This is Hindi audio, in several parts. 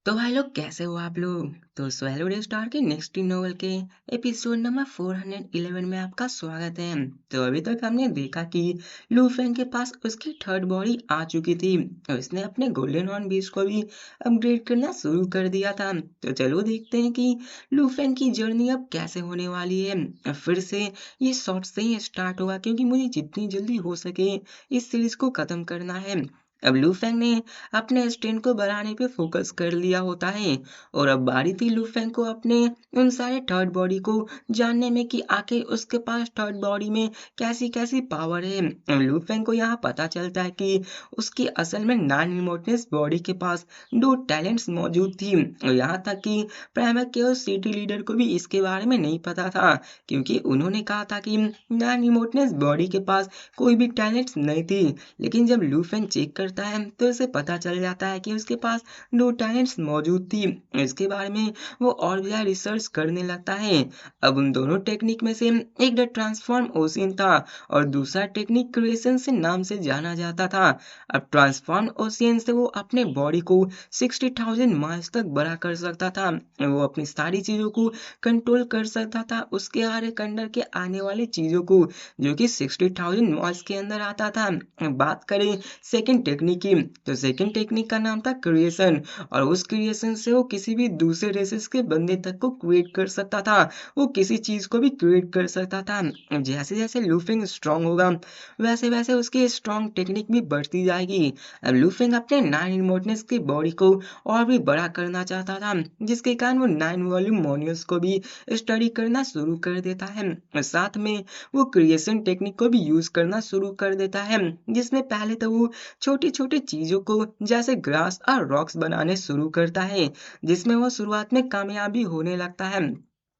तो भाई लोग कैसे हो आप लोग। तो स्वैलो डे स्टार के नेक्स्ट नोवेल के एपिसोड नंबर 411 में आपका स्वागत है। तो अभी तक हमने देखा कि लू फेंग के पास उसकी थर्ड बॉडी आ चुकी थी और उसने अपने गोल्डन हॉर्न बीस्ट को भी अपग्रेड करना शुरू कर दिया था। तो चलो देखते हैं कि लू फेंग की जर्नी अब कैसे होने वाली है। फिर से ये शॉर्ट से ही स्टार्ट होगा क्योंकि मुझे जितनी जल्दी हो सके इस सीरीज को खत्म करना है। अब लू फेंग ने अपने स्ट्रेंथ को बढ़ाने पे फोकस कर लिया होता है और अब बारी थी लू फेंग को अपने उन सारे थर्ड बॉडी को जानने में कि आखिर उसके पास थर्ड बॉडी में कैसी कैसी पावर है। लू फेंग को यहाँ पता चलता है कि उसकी असल में नॉन इमोटनेस बॉडी के पास दो टैलेंट्स मौजूद थी और यहाँ तक कि प्राइमर के और सिटी लीडर को भी इसके बारे में नहीं पता था क्योंकि उन्होंने कहा था कि नॉन इमोटनेस बॉडी के पास कोई भी टैलेंट्स नहीं थी। लेकिन जब लू फेंग चेक करता है तो उसे पता चल जाता है कि उसके पास दो टैलेंट्स मौजूद थी। इसके बारे में वो और भी रिसर्च करने लगता है। अब उन दोनों टेक्निक में से एक द ट्रांसफॉर्म ओशियन था और दूसरा टेक्निक क्रिएशन से नाम से जाना जाता था। अब ट्रांसफॉर्म ओशियन से वो अपने बॉडी को 60,000 माइल्स तक बड़ा कर सकता था। वो अपनी सारी चीजों को कंट्रोल कर सकता था उसके हर एक अंडर के आने वाली चीजों को जो कि 60,000 माइल्स के अंदर आता था। बात करें सेकंड टेक्निक की तो सेकंड टेक्निक का नाम था क्रिएशन और उस क्रिएशन से वो किसी भी दूसरे रेसेस के बंदे तक को क्रिएट कर सकता था। वो किसी चीज को भी क्रिएट कर सकता था। जैसे जैसे लूफिंग स्ट्रांग होगा वैसे वैसे उसकी स्ट्रांग टेक्निक भी बढ़ती जाएगी। अब लूफिंग अपने नाइन इमोटनेस की बॉडी को और भी बड़ा करना चाहता था जिसके कारण वो नाइन वॉल्यूम मोनियस को भी स्टडी करना शुरू कर देता है। साथ में वो क्रिएशन टेक्निक को भी यूज करना शुरू कर देता है जिसमें पहले तो वो छोटी छोटी चीजों को जैसे ग्रास और रॉक्स बनाने शुरू करता है जिसमें वो शुरुआत में कामयाबी होने लगता है।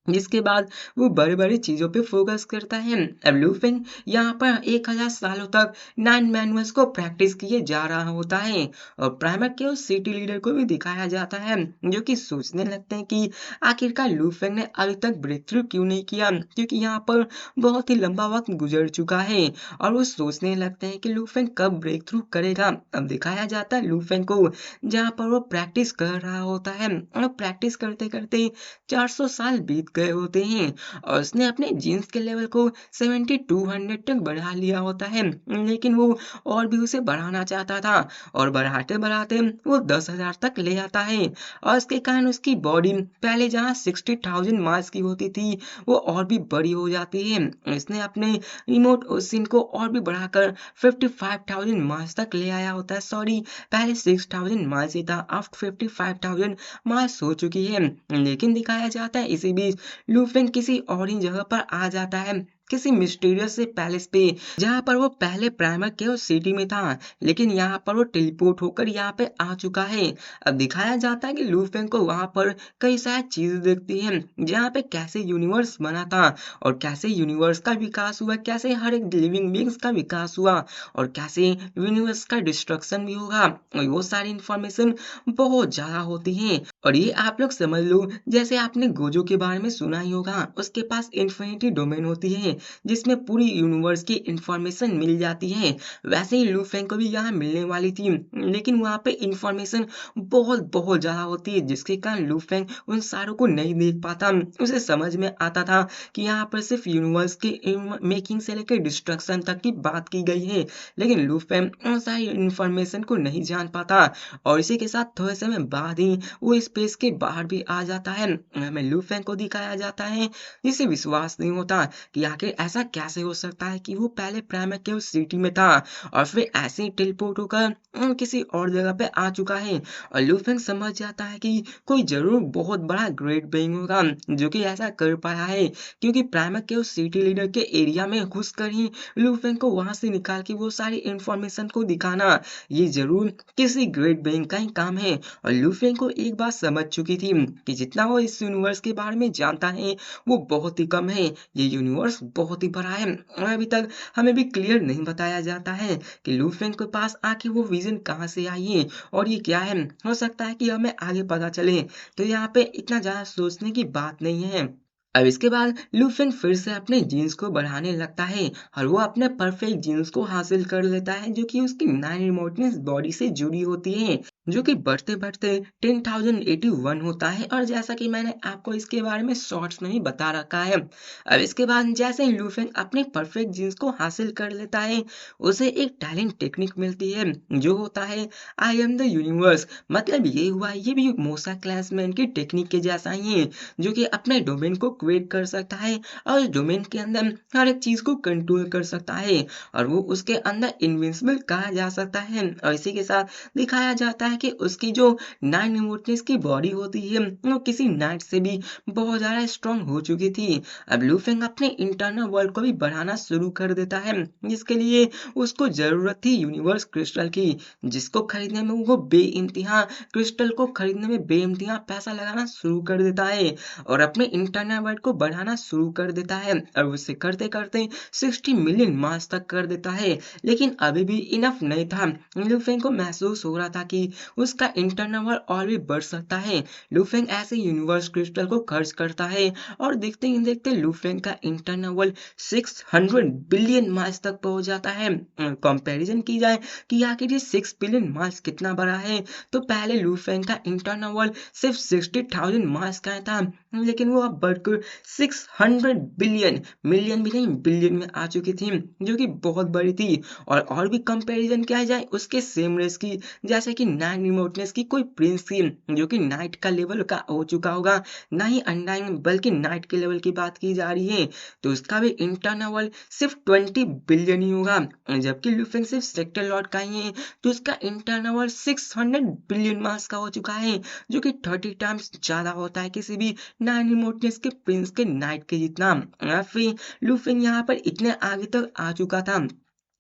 जिसके बाद वो बड़ी बड़ी चीजों पे फोकस करता है। अब लूफिंग यहाँ पर 1,000 सालों तक नाइन मैनुअल्स को प्रैक्टिस किए जा रहा होता है और प्राइमर के उस सिटी लीडर को भी दिखाया जाता है जो कि सोचने लगते हैं कि आखिरकार लूफिंग ने अभी तक ब्रेक थ्रू क्यों नहीं किया क्योंकि यहाँ पर बहुत ही लंबा वक्त गुजर चुका है और वो सोचने लगते हैं कि लूफेंग कब ब्रेक थ्रू करेगा। अब दिखाया जाता है लूफेंग को जहाँ पर वो प्रैक्टिस कर रहा होता है और प्रैक्टिस करते करते 400 साल बीत गए होते हैं और उसने अपने जीन्स के लेवल को 7200 तक बढ़ा लिया होता है। लेकिन वो और भी उसे बढ़ाना चाहता था और बढ़ाते बढ़ाते वो 10,000 तक ले आता है और इसके कारण उसकी बॉडी पहले जहाँ 60,000 मास की होती थी वो और भी बड़ी हो जाती है। इसने अपने रिमोट ओसिन को और भी बढ़ाकर 55,000 माइल्स तक ले आया होता है। सॉरी, पहले 6,000 माइल्स ही था, अब 55,000 माइल्स हो चुकी है। लेकिन दिखाया जाता है इसी बीच लूफिंग किसी और ही जगह पर आ जाता है किसी मिस्टीरियस से पैलेस पे जहाँ पर वो पहले प्राइमर के उस सिटी में था लेकिन यहाँ पर वो टेलीपोर्ट होकर यहाँ पे आ चुका है। अब दिखाया जाता है कि लूफेंग को वहां पर कई सारी चीजें देखती है जहाँ पे कैसे यूनिवर्स बना था और कैसे यूनिवर्स का विकास हुआ कैसे हर एक लिविंग बींग्स का विकास हुआ और कैसे यूनिवर्स का डिस्ट्रक्शन भी होगा और वो सारी इंफॉर्मेशन बहुत ज्यादा होती है। और ये आप लोग समझ लो जैसे आपने गोजो के बारे में सुना ही होगा उसके पास इन्फिनिटी डोमेन होती है जिसमें पूरी यूनिवर्स की इंफॉर्मेशन मिल जाती है। वैसे ही लूफेंग को भी यहाँ मिलने वाली थी लेकिन वहाँ पे इंफॉर्मेशन बहुत बहुत ज्यादा होती है जिसके कारण लूफेंग उन सारों को नहीं देख पाता। उसे समझ में आता था कि यहाँ पर सिर्फ यूनिवर्स की मेकिंग से लेकर डिस्ट्रक्शन तक की बात की गई है लेकिन लूफेंग उन सारी इंफॉर्मेशन को नहीं जान पाता और इसी के साथ थोड़े समय बाद ही वो स्पेस के बाहर भी आ जाता है। हमें लूफेंग को दिखाया जाता है जिसे विश्वास नहीं होता कि आखिर ऐसा कैसे हो सकता है कि वो पहले प्राइमर के उस सिटी में था और फिर ऐसे ही टेलीपोर्ट होकर किसी और जगह पे आ चुका है। और लूफेंग समझ जाता है कि कोई जरूर बहुत बड़ा ग्रेट बीइंग होगा जो कि ऐसा कर पाया है क्योंकि प्राइमर के उस सिटी लीडर के एरिया में घुसकर ही लूफेंग को वहां से निकाल के वो सारी इंफॉर्मेशन को दिखाना ये जरूर किसी ग्रेट बीइंग का ही काम है। और लूफेंग को एक बात समझ चुकी थी कि जितना वो इस यूनिवर्स के बारे में जानता है वो बहुत ही कम है। ये यूनिवर्स बहुत ही बड़ा है और अभी तक हमें भी क्लियर नहीं बताया जाता है कि लूफेंग के पास आखिर वो विजन कहाँ से आई है और ये क्या है। हो सकता है कि हमें आगे पता चले तो यहाँ पे इतना ज्यादा सोचने की बात नहीं है। अब इसके बाद लूफेन फिर से अपने जीन्स को बढ़ाने लगता है और वो अपने परफेक्ट जीन्स को हासिल कर लेता है जो कि उसकी नॉन रिमोटनेस बॉडी से जुड़ी होती है। जो कि बढ़ते-बढ़ते 10,081 होता है और जैसा कि मैंने आपको इसके बारे में शॉर्ट्स में भी बता रखा है। अब इसके बाद जैसे ही लूफेंग अपने परफेक्ट जीन्स को हासिल कर लेता है, उसे एक टैलेंट टेक्निक मिलती है जो होता है आई एम द यूनिवर्स। मतलब ये हुआ ये भी मोसा क्लासमैन की टेक्निक के जैसा ही है, जो कि अपने डोमेन को क्रिएट कर सकता है और उस डोमेन के अंदर हर एक चीज को कंट्रोल कर सकता है और वो उसके अंदर इनविंसिबल कहा जा सकता है। और इसी के साथ दिखाया जाता है कि उसकी जो नाइन इमोटनेस की बॉडी होती है वो किसी नाइट से भी बहुत ज्यादा स्ट्रांग हो चुकी थी। अब लूफेंग अपने इंटरनल वर्ल्ड को भी बढ़ाना शुरू कर देता है, जिसके लिए उसको जरूरत थी यूनिवर्स क्रिस्टल की, जिसको खरीदने में वो बेइंतहा क्रिस्टल को खरीदने में बेइंतहा पैसा लगाना शुरू कर देता है और अपने इंटरनल वर्ल्ड को बढ़ाना शुरू कर देता है और उसे करते करते 60 मिलियन मार्स तक कर देता है। लेकिन अभी भी इनफ नहीं था। लूफेंग को महसूस हो रहा था कि उसका इंटरनल वर्ल्ड और भी बढ़ सकता है। लूफेंग ऐसे यूनिवर्स क्रिस्टल को खर्च करता है और देखते ही देखते लूफेंग का इंटरनल वर्ल्ड 600 बिलियन माइल्स तक पहुंच जाता है। कंपैरिजन की जाए कि आखिर ये 6 बिलियन माइल्स कितना बड़ा है, तो पहले लूफेंग का इंटरनल वर्ल्ड सिर्फ 60,000 माइल्स का था, लेकिन वो अब बढ़कर 600 बिलियन, मिलियन भी नहीं बिलियन में आ चुकी थी, जो कि बहुत बड़ी थी। और भी कंपैरिजन किया जाए उसके सेम रेस की, जैसे कि नाइन रिमोटनेस की कोई प्रिंस थी जो कि नाइट का लेवल का हो चुका होगा, ना ही अनडाइंग बल्कि नाइट के लेवल की बात की जा रही है, तो उसका भी इंटरनल सिर्फ 20 बिलियन ही होगा। जबकि लूफेंग सिर्फ सेक्टर लॉर्ड का ही है, तो उसका इंटरनल 600 बिलियन मास का हो चुका है, जो कि 30 टाइम्स ज्यादा होता है किसी भी नाइन रिमोटनेस के प्रिंस के नाइट के जितना। या फिर लूफेंग यहाँ पर इतने आगे तक आ चुका था,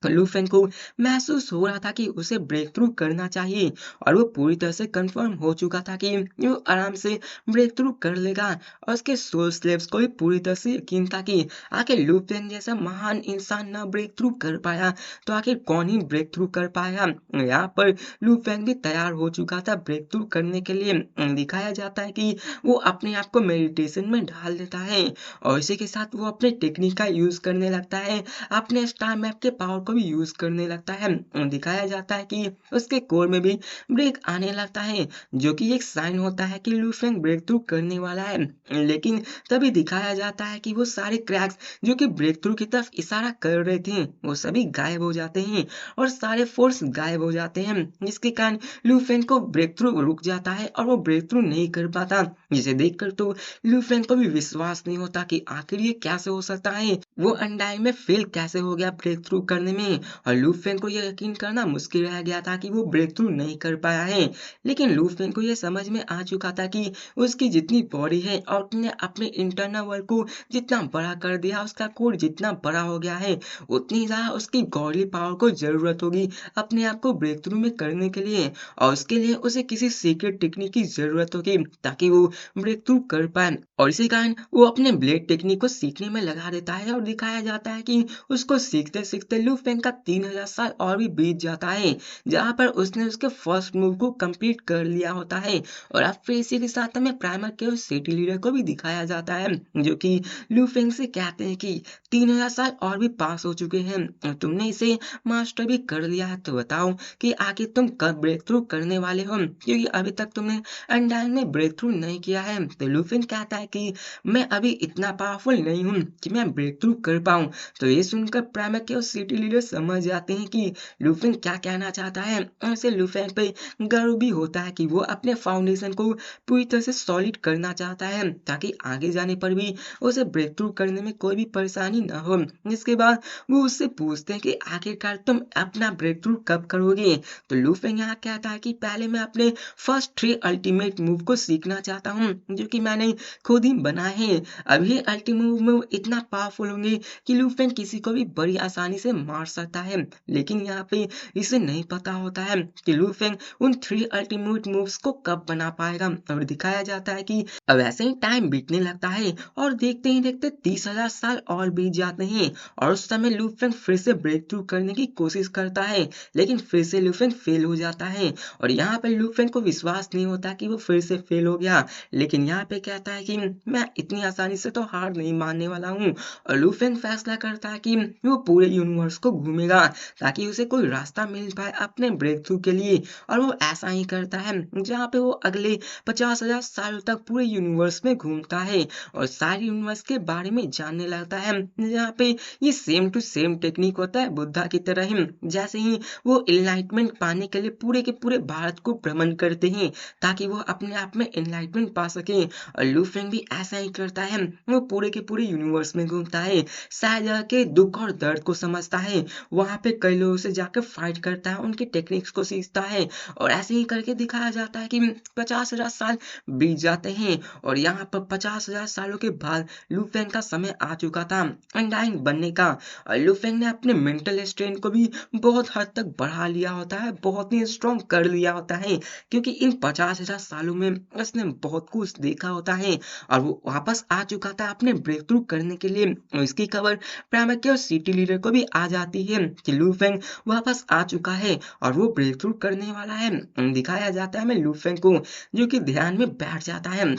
लूफेन को महसूस हो रहा था कि उसे ब्रेक थ्रू करना चाहिए और वो पूरी तरह से कंफर्म हो चुका था कि वो आराम से ब्रेक थ्रू कर लेगा और उसके सोल स्लेव्स को भी पूरी तरह से यकीन था कि आखिर लूफेन जैसा महान इंसान ना ब्रेक थ्रू कर पाया तो आखिर कौन ही ब्रेक थ्रू कर पाया। यहाँ पर लूफेन भी तैयार हो चुका था ब्रेक थ्रू करने के लिए। दिखाया जाता है कि वो अपने आप को मेडिटेशन में डाल देता है और इसी के साथ वो अपने टेक्निक का यूज करने लगता है, अपने स्टार मैप के पावर को भी यूज करने लगता है। दिखाया जाता है कि उसके कोर में भी ब्रेक आने लगता है, जो कि एक साइन होता है कि लूफेंग ब्रेक थ्रू करने वाला है। लेकिन तभी दिखाया जाता है कि वो सारे क्रैक्स जो कि ब्रेक थ्रू की तरफ इशारा कर रहे थे वो सभी गायब हो जाते हैं और सारे फोर्स गायब हो जाते हैं, जिसके कारण लूफेंग को ब्रेक थ्रू रुक जाता है और वो ब्रेक थ्रू नहीं कर पाता। जिसे देखकर तो लूफेंग को भी विश्वास नहीं होता कि आखिर ये कैसे हो सकता है, वो अनडाई में फेल कैसे हो गया ब्रेक थ्रू करने में। और लूफेन को यह यकीन करना मुश्किल रह गया था कि वो ब्रेक थ्रू नहीं कर पाया है। लेकिन लूफेन को यह समझ में आ चुका था कि उसकी जितनी बॉडी है और उसने अपने इंटरनल वर्ल्ड को जितना बड़ा कर दिया, उसका कोड जितना बड़ा हो गया है, उतनी ज्यादा उसकी गॉडली पावर को जरूरत होगी अपने आप को ब्रेक थ्रू में करने के लिए, और उसके लिए उसे किसी सीक्रेट टेक्निक की जरूरत होगी ताकि वो ब्रेक थ्रू कर पाए। और इसी कारण वो अपने ब्लेड टेक्निक को सीखने में लगा देता है और दिखाया जाता है कि उसको सीखते सीखते लूफेंग का 3000 साल और भी बीत जाता है, जहाँ पर उसने उसके फर्स्ट मूव को कंप्लीट कर लिया होता है। और अब फिर इसी के साथ हमें प्राइमर के उस सिटी लीडर को भी दिखाया जाता है, जो कि लूफेंग से कहते हैं कि 3000 साल और भी पास हो चुके हैं और तुमने इसे मास्टर भी कर लिया है, तो बताओ कि आखिर तुम कब ब्रेक थ्रू करने वाले हो, क्योंकि अभी तक तुमने अनडाइन में ब्रेक थ्रू नहीं किया है। तो लूफेंग कहता है कि मैं अभी इतना पावरफुल नहीं हूँ कि मैं ब्रेक थ्रू कर पाऊँ। तो ये सुनकर प्राइमर के उस सिटी लीडर समझ जाते हैं कि लूफेंग क्या कहना चाहता है और उसे लूफेंग पे गर्व भी होता है कि वो अपने फाउंडेशन को पूरी तरह से सॉलिड करना चाहता है ताकि आगे जाने पर भी उसे ब्रेक थ्रू करने में कोई भी परेशानी ना हो। जिसके बाद वो उससे पूछते हैं कि आखिरकार तुम अपना ब्रेक थ्रू कब करोगे। तो लूफेंग यहाँ कहता है कि पहले मैं अपने फर्स्ट 3 अल्टीमेट मूव को सीखना चाहता हूँ जो कि मैंने खुद ही बनाए हैं। अभी अल्टीमेट मूव इतना पावरफुल होंगे कि लूफेंग किसी को भी बड़ी आसानी से मार सकता है, लेकिन यहाँ पे इसे नहीं पता होता है कि लूफेंग उन 3 अल्टीमेट मूव्स को कब बना पाएगा। और दिखाया जाता है कि अब ऐसे ही टाइम बीतने लगता है और देखते ही देखते 30,000 साल और बीत जाते हैं और उस समय लूफेंग फिर से ब्रेक थ्रू करने की कोशिश करता है, लेकिन फिर से लूफेंग फेल हो जाता है और यहाँ पे लूफेंग को विश्वास नहीं होता कि वो फिर से फेल हो गया, लेकिन यहाँ पे कहता है कि मैं इतनी आसानी से तो हार नहीं मानने वाला हूँ। और लूफेंग फैसला करता है कि वो पूरे यूनिवर्स को घूमेगा ताकि उसे कोई रास्ता मिल पाए अपने ब्रेक थ्रू के लिए। और वो ऐसा ही करता है जहाँ पे वो अगले 50,000 सालों तक पूरे यूनिवर्स में घूमता है और सारे यूनिवर्स के बारे में जानने लगता है। जहाँ पे ये सेम टू सेम टेक्निक होता है बुद्धा की तरह ही। जैसे ही वो इनलाइटमेंट पाने के लिए पूरे के पूरे भारत को भ्रमण करते हैं ताकि वो अपने आप में इनलाइटमेंट पा सके, और लूफेंग भी ऐसा ही करता है। वो पूरे के पूरे यूनिवर्स में घूमता है, सारी जगह के दुख और दर्द को समझता है, वहां पे कई लोगों से जाकर फाइट करता है, उनकी टेक्निक्स को सीखता है। और ऐसे ही करके दिखाया जाता है कि 50,000 साल बीत जाते हैं और यहाँ पर 50,000 सालों के बाद लूफेंग का समय आ चुका था अनडाइंग बनने का। और लूफेंग ने अपने मेंटल स्ट्रेंथ को भी बहुत हद तक बढ़ा लिया होता है, बहुत ही स्ट्रॉन्ग कर लिया होता है, क्योंकि इन 50,000 सालों में उसने बहुत कुछ देखा होता है और वो वापस आ चुका था अपने ब्रेक थ्रू करने के लिए। और इसकी खबर प्राइमर के और सिटी लीडर को भी आ जाती है कि लूफेंग वापस आ चुका है और वो ब्रेक थ्रू करने वाला है। दिखाया जाता है हमें लूफेंग को, जो कि ध्यान में बैठ जाता है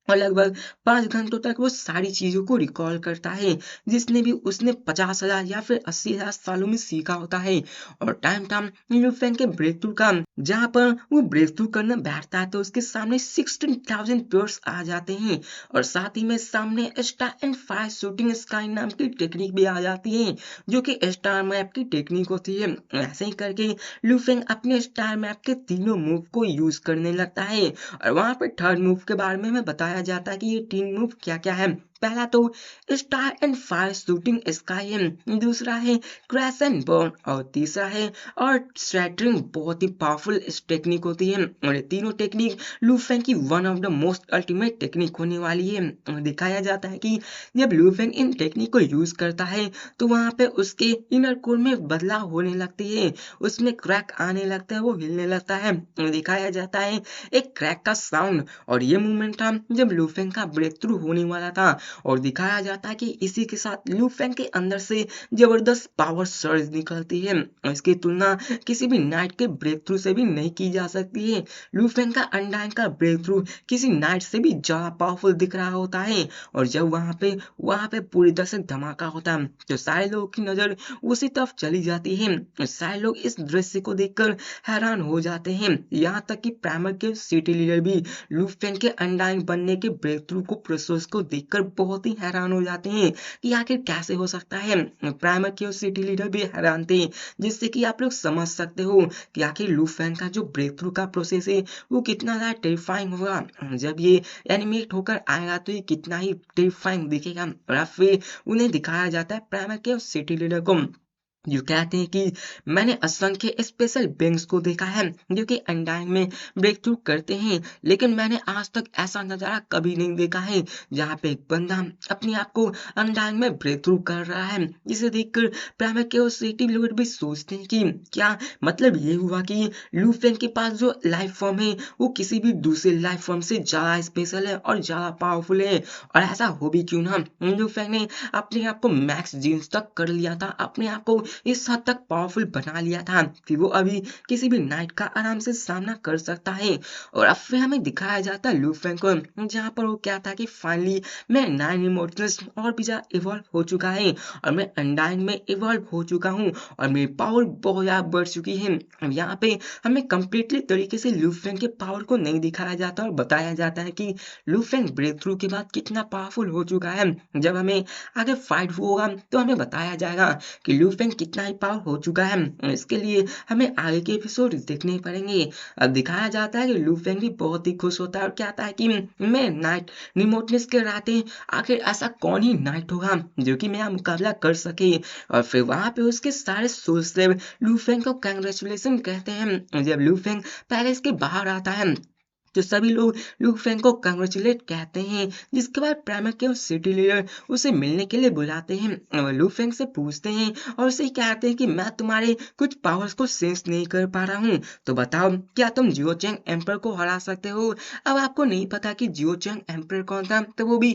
और लगभग 5 घंटों तक वो सारी चीजों को रिकॉल करता है जिसने भी उसने 50,000 या फिर 80,000 सालों में सीखा होता है। और टाइम टाइम लूफेंग के ब्रेक थ्रू का जहाँ पर वो ब्रेक थ्रू करने बैठता है तो उसके सामने 16,000 पेयर्स आ जाते हैं और साथ ही में सामने star and fire shooting sky नाम की टेक्निक भी आ जाती है, जो कि स्टार मैप की टेक्निक होती है। ऐसे ही करके लूफेंग अपने स्टार मैप के तीनों मूव को यूज करने लगता है। और वहां पे थर्ड मूव के बारे में हमें बताया जाता है कि ये 3 मूव क्या क्या है। पहला तो star and fire shooting sky है, दूसरा है क्रैश एंड बर्न और तीसरा है अर्थ शैटरिंग। बहुत ही पावरफुल टेक्निक होती है और ये तीनों टेक्निक लूफेंग की one of the most ultimate technique होने वाली है। और दिखाया जाता है कि जब लूफेंग इन टेक्निक को यूज करता है तो वहां पे उसके इनर कोर में बदलाव होने लगती है, उसमें क्रैक आने लगता है, वो हिलने लगता है। और दिखाया जाता है एक क्रैक का साउंड, और ये मूवमेंट था जब लूफेंग का ब्रेक थ्रू होने वाला था। और दिखाया जाता है कि इसी के साथ लूफेंग के अंदर से जबरदस्त पावर सर्ज निकलती है और इसकी तुलना किसी भी नाइट के ब्रेक थ्रू से भी नहीं की जा सकती है। लूफेंग का अनडाइन का ब्रेक थ्रू किसी नाइट से भी ज्यादा पावरफुल दिख रहा होता है और जब वहां पे पूरी तरह से धमाका होता है तो सारे लोगों की नजर उसी तरफ चली जाती है। सारे लोग इस दृश्य को देखकर हैरान हो जाते हैं, यहाँ तक कि प्राइमर के सिटी लीडर भी लूफेंग के अनडाइन बनने के ब्रेक थ्रू को प्रोसेस को देखकर बहुत ही हैरान हो जाते हैं कि आखिर कैसे हो सकता है। प्राइमर के और सिटी लीडर भी हैरान थे, जिससे कि आप लोग समझ सकते हो कि आखिर लूफेंग का जो ब्रेक थ्रू का प्रोसेस है वो कितना ज्यादा टेरिफाइंग होगा। जब ये एनिमेट होकर आएगा तो ये कितना ही टेरिफाइंग दिखेगा। और फिर उन्हें दिखाया जाता है प्राइमर के और सिटी लीडर को, जो कहते हैं कि मैंने असंख्य स्पेशल बींग्स को देखा है जो कि अनडाइन में ब्रेक थ्रू करते हैं, लेकिन मैंने आज तक ऐसा नजारा कभी नहीं देखा है जहाँ पे एक बंदा अपने आप को अनडाइन में ब्रेक थ्रू कर रहा है, जिसे देखकर प्राइमर के और सिटी लोग भी सोचते हैं कि क्या मतलब ये हुआ कि लूफेंग के पास जो लाइफ फॉर्म है वो किसी भी दूसरे लाइफ फॉर्म से ज्यादा स्पेशल है और ज्यादा पावरफुल है। और ऐसा हो भी क्यों ना, लूफेंग ने अपने आप को मैक्स जीन्स तक कर लिया था, अपने आप को इस हद तक पावरफुल बना लिया था कि वो अभी किसी भी नाइट का आराम से सामना कर सकता है। और अब फिर हमें दिखाया जाता है लूफेंग को, जहाँ पर वो क्या था कि फाइनली मैं 9 इमोर्टल्स और भी ज्यादा इवॉल्व हो चुका है और मैं अनडाइन में इवॉल्व हो चुका हूँ और मेरी पावर बहुत ज्यादा बढ़ चुकी है। अब यहाँ पे हमें कंप्लीटली तरीके से लूफेंग के पावर को नहीं दिखाया जाता और बताया जाता है कि लूफेंग ब्रेक थ्रू के बाद कितना पावरफुल हो चुका है। जब हमें आगे फाइट होगा तो हमें बताया जाएगा कि लूफेंग कितना ही पावर हो चुका है। इसके लिए हमें आगे के एपिसोड देखने पड़ेंगे। अब दिखाया जाता है कि लूफेंग भी बहुत ही खुश होता है और कहता है कि मैं नाइट रिमोटनेस के रहते आखिर ऐसा कौन ही नाइट होगा जो कि मेरा मुकाबला कर सके। और फिर वहां पे उसके सारे सोल्स लूफेंग को कंग्रेचुलेशन कहते हैं। जब लूफेंग पैलेस के बाहर आता है तो सभी लोग लूफेंग को कंग्रेचुलेट कहते हैं, जिसके बाद प्राइमर के सिटी लीडर उसे मिलने के लिए बुलाते हैं और लूफेंग से पूछते हैं और उसे कहते हैं कि मैं तुम्हारे कुछ पावर्स को सेंस नहीं कर पा रहा हूँ, तो बताओ क्या तुम जियोचेंग एम्पर को हरा सकते हो। अब आपको नहीं पता कि जियोचेंग एम्पर कौन था, तो वो भी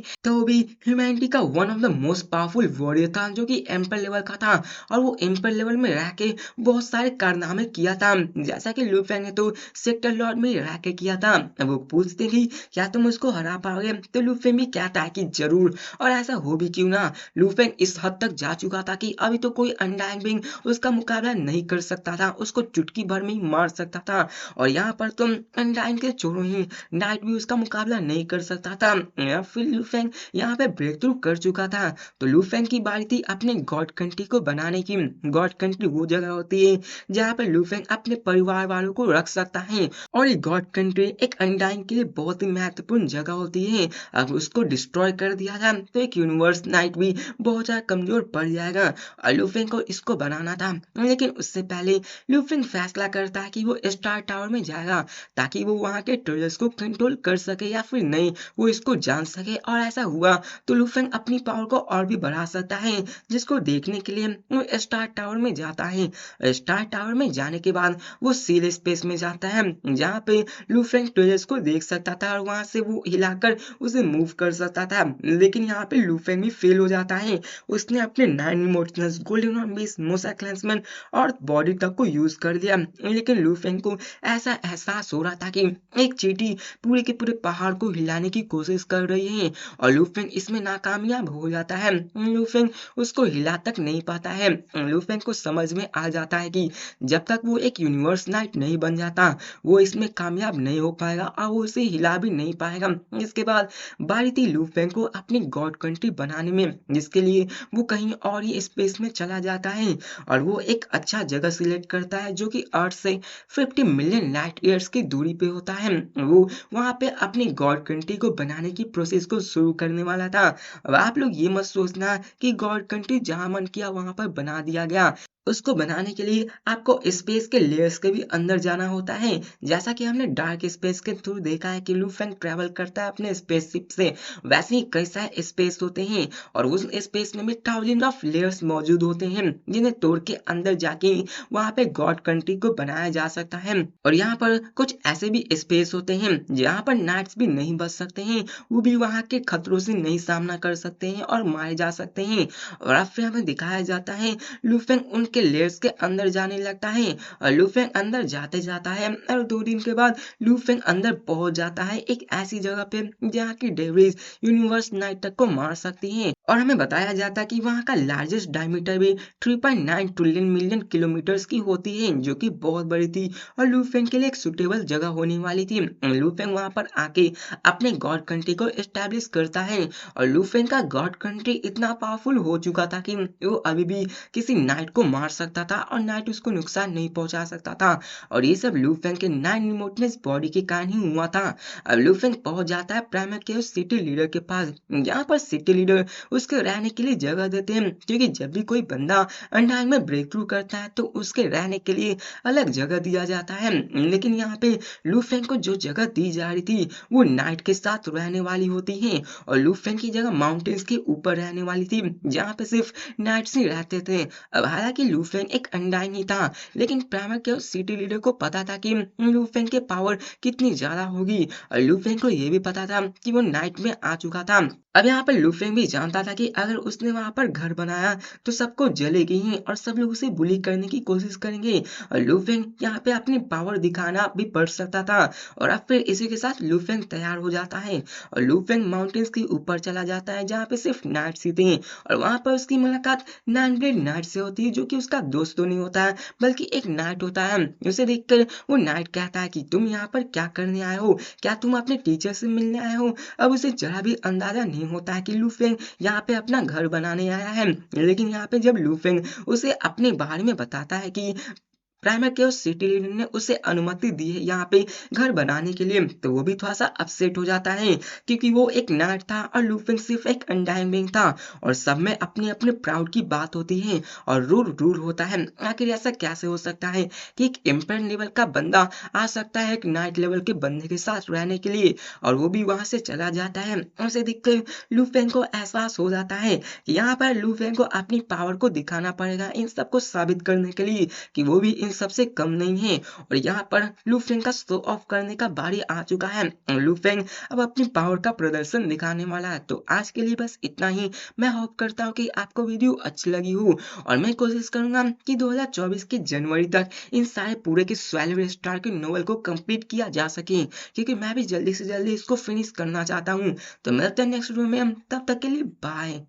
ह्यूमैनिटी का one of the most powerful warrior था जो कि एम्पर लेवल का था और वो एम्पर लेवल में रह के बहुत सारे कारनामे किया था, जैसा कि लूफेंग ने तो सेक्टर लॉर्ड में रह के किया था। वो पूछते कि क्या तुम उसको हरा पाओगे, तो लूफेंग भी कहता है कि जरूर। और ऐसा हो भी क्यों ना, लूफेंग इस हद तक जा चुका था कि अभी तो कोई अनडाइंग विंग उसका मुकाबला नहीं कर सकता था, उसको चुटकी भर में ही मार सकता था। और यहाँ पर तुम अनडाइंग के छोड़ो ही, नाइट भी उसका मुकाबला नहीं कर सकता था, या फिर लूफेंग यहाँ पे ब्रेक थ्रू कर चुका था। तो लूफेंग की बारी थी अपने गॉड कंट्री को बनाने की। गॉड कंट्री वो जगह होती है जहाँ पर लूफेंग अपने परिवार वालों को रख सकता है, और ये गॉड कंट्री एक अनडाइंग के लिए बहुत ही महत्वपूर्ण जगह होती है। अब उसको डिस्ट्रॉय कर दिया था तो एक यूनिवर्स नाइट भी बहुत ज्यादा कमजोर पड़ जाएगा, और लूफेंग को इसको बनाना था। लेकिन उससे पहले लूफेंग फैसला करता है कि वो स्टार टावर में जाएगा, ताकि वो वहां के ट्रेजर्स को कंट्रोल कर सके या फिर नहीं, वो इसको जान सके। और ऐसा हुआ तो लूफेंग अपनी पावर को और भी बढ़ा सकता है, जिसको देखने के लिए वो स्टार टावर में जाता है। स्टार टावर में जाने के बाद वो सील स्पेस में जाता है, जहाँ पे लूफेंग ट्रेजर्स को देख सकता था और वहां से वो हिलाकर उसे मूव कर सकता था। लेकिन यहाँ पे लूफेंग भी फेल हो जाता है। उसने अपने 9 इमोशंस गोल्डन बीस मोसा क्लेंसमैन और बॉडी तक को यूज कर दिया, लेकिन लूफेंग को ऐसा एहसास हो रहा था कि एक चींटी पूरे के पूरे पहाड़ को हिलाने की कोशिश कर रही है, और लूफेंग इसमें नाकामयाब हो जाता है। लूफेंग उसको हिला तक नहीं पाता है। लूफेंग को समझ में आ जाता है कि जब तक वो एक यूनिवर्स नाइट नहीं बन जाता, वो इसमें कामयाब नहीं हो पाएगा और वो उसे हिला भी नहीं पाएगा। इसके बाद बारी थी लूफेंग को अपनी गॉड कंट्री बनाने में, जिसके लिए वो कहीं और ही स्पेस में चला जाता है, और वो एक अच्छा जगह सिलेक्ट करता है जो कि अर्थ से 50 मिलियन लाइट ईयर्स की दूरी पे होता है। वो वहां पे अपनी गॉड कंट्री को बनाने की प्रोसेस को शुरू करने वाला था। अब आप लोग ये मत सोचना कि गॉड कंट्री जहां मन किया वहां पर बना दिया गया। उसको बनाने के लिए आपको स्पेस के लेयर्स के भी अंदर जाना होता है, जैसा कि हमने डार्क स्पेस के थ्रू देखा है कि लूफेंग ट्रेवल करता है अपने स्पेसशिप से। वैसे ही कई सारे स्पेस होते हैं, और उस स्पेस में भी थाउजेंड ऑफ लेयर्स मौजूद होते हैं, जिन्हें तोड़ के अंदर जाके वहां पे गॉड कंट्री को बनाया जा सकता है। और यहाँ पर कुछ ऐसे भी स्पेस होते हैं जहाँ पर नाइट्स भी नहीं बच सकते हैं, वो भी वहां के खतरों से नहीं सामना कर सकते हैं और मारे जा सकते हैं। और अब फिर हमें दिखाया जाता है लूफेंग उनके लेयर्स के अंदर जाने लगता है, और लूफेंग अंदर जाते जाता है, और 2 दिन के बाद लूफेंग अंदर पहुंच जाता है एक ऐसी जगह पे जहाँ की डेविल्स यूनिवर्स नाइट तक को मार सकती हैं। और हमें बताया जाता है कि वहाँ का लार्जेस्ट डायमीटर भी 3.9 ट्रिलियन मिलियन किलोमीटर्स की होती है, जो कि बहुत बड़ी थी और लूफेंग के लिए एक सुटेबल जगह होने वाली थी। लूफेंग वहां पर आके अपने गॉड कंट्री को एस्टेब्लिश करता है, और लूफेंग का गॉड कंट्री इतना पावरफुल हो चुका था कि वो अभी भी किसी नाइट को मार सकता था और नाइट उसको नुकसान नहीं पहुंचा सकता था। और ये सब लूफेंग के 9 रिमोटनेस बॉडी के कारण ही हुआ था। अब लूफेंग पहुंच जाता है प्राइमर के उस सिटी लीडर के पास, जहाँ पर सिटी लीडर उसके रहने के लिए जगह देते हैं, क्योंकि जब भी कोई बंदा अंडरग्राउंड में ब्रेक थ्रू करता है तो उसके रहने के लिए अलग जगह दिया जाता है। लेकिन यहाँ पे लूफेंग को जो जगह दी जा रही थी वो नाइट के साथ रहने वाली होती है, और लूफेंग की जगह माउंटेन्स के ऊपर रहने वाली थी, जहाँ पे सिर्फ नाइट्स ही रहते थे। अब हालांकि लूफेंग एक अनडाइन ही था, लेकिन प्राइमर के उस सिटी लीडर को पता था कि लूफेंग के पावर कितनी ज्यादा होगी, और लूफेंग को ये भी पता था कि वो नाइट में आ चुका था। अब यहाँ पर लूफेंग भी जानता था कि अगर उसने वहां पर घर बनाया तो सबको जलेगी ही और सब लोग उसे बुली करने की कोशिश करेंगे, और लूफेंग यहाँ पे अपनी पावर दिखाना भी पड़ सकता था। और अब फिर इसी के साथ लूफेंग तैयार हो जाता है, और लूफेंग माउंटेन्स के ऊपर चला जाता है जहाँ पे सिर्फ नाइट्स ही थे, और वहां पर उसकी मुलाकात नाइन नाइट से होती है, जो कि उसका दोस्त तो नहीं होता है बल्कि एक नाइट होता है। उसे देखकर वो नाइट कहता है कि तुम यहाँ पर क्या करने आए हो, क्या तुम अपने टीचर से मिलने आए हो। अब उसे जरा भी अंदाजा नहीं होता है कि लूफेंग यहाँ पे अपना घर बनाने आया है। लेकिन यहाँ पे जब लूफेंग उसे अपने बारे में बताता है कि प्राइमर के उस सिटी लीडर ने उसे अनुमति दी है यहाँ पे घर बनाने के लिए, तो वो भी थोड़ा सा अपसेट हो जाता है, क्योंकि वो एक नाइट था और लूफिंग सिर्फ एक अनडाइन बीइंग था, और सब में अपने अपने प्राउड की बात होती है और रूल रूल होता है। आखिर ऐसा कैसे हो सकता है कि एक एम्पायर लेवल का बंदा आ सकता है एक नाइट लेवल के बंदे के साथ रहने के लिए, और वो भी वहां से चला जाता है। उसे देखकर लूफेंग को एहसास हो जाता है कि यहाँ पर लूफेंग को अपनी पावर को दिखाना पड़ेगा इन सबको साबित करने के लिए कि वो भी इन सबसे कम नहीं है और यहाँ पर लू फेंग का शो ऑफ करने का बारी आ चुका है। लू फेंग अब अपनी पावर का प्रदर्शन दिखाने वाला है। तो आज के लिए बस इतना ही। मैं होप करता हूँ कि आपको वीडियो अच्छी लगी हो और मैं कोशिश करूंगा कि 2024 के जनवरी तक इन सारे पूरे के 12 स्टार के नोवेल को कंप्लीट किया जा सके, क्योंकि मैं भी जल्दी से जल्दी इसको फिनिश करना चाहता हूँ। तो मिलते हैं नेक्स्ट वीडियो में, तब तक के लिए बाय।